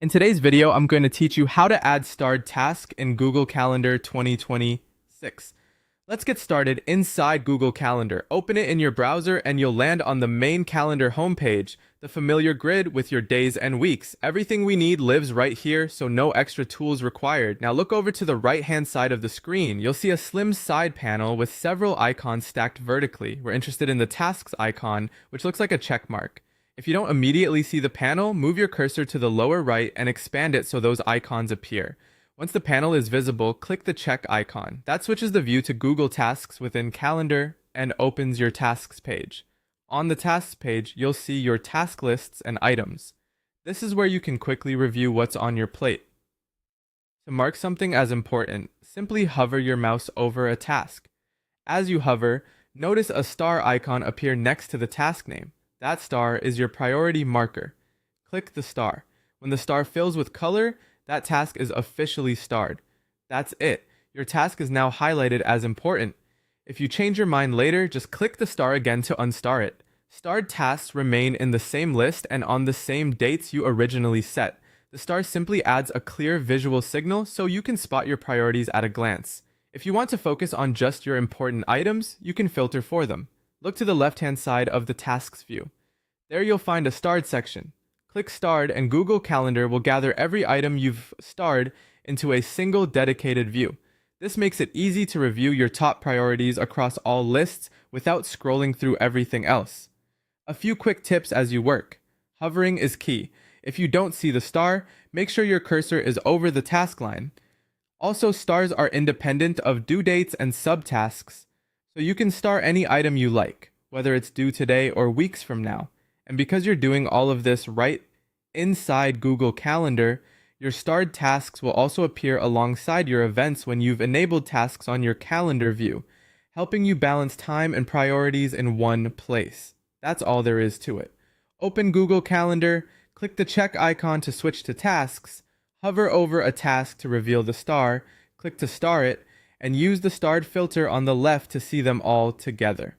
In today's video, I'm going to teach you how to add starred task in Google Calendar 2026. Let's get started inside Google Calendar. Open it in your browser and you'll land on the main calendar homepage, the familiar grid with your days and weeks. Everything we need lives right here, so no extra tools required. Now look over to the right-hand side of the screen. You'll see a slim side panel with several icons stacked vertically. We're interested in the tasks icon, which looks like a check mark. If you don't immediately see the panel, move your cursor to the lower right and expand it so those icons appear. Once the panel is visible, click the check icon. That switches the view to Google Tasks within Calendar and opens your Tasks page. On the Tasks page, you'll see your task lists and items. This is where you can quickly review what's on your plate. To mark something as important, simply hover your mouse over a task. As you hover, notice a star icon appear next to the task name. That star is your priority marker. Click the star. When the star fills with color, that task is officially starred. That's it. Your task is now highlighted as important. If you change your mind later, just click the star again to unstar it. Starred tasks remain in the same list and on the same dates you originally set. The star simply adds a clear visual signal so you can spot your priorities at a glance. If you want to focus on just your important items, you can filter for them. Look to the left-hand side of the Tasks view. There you'll find a Starred section. Click Starred and Google Calendar will gather every item you've starred into a single dedicated view. This makes it easy to review your top priorities across all lists without scrolling through everything else. A few quick tips as you work. Hovering is key. If you don't see the star, make sure your cursor is over the task line. Also, stars are independent of due dates and subtasks, so you can star any item you like, whether it's due today or weeks from now. And because you're doing all of this right inside Google Calendar, your starred tasks will also appear alongside your events when you've enabled tasks on your calendar view, helping you balance time and priorities in one place. That's all there is to it. Open Google Calendar, click the check icon to switch to tasks, hover over a task to reveal the star, click to star it, and use the starred filter on the left to see them all together.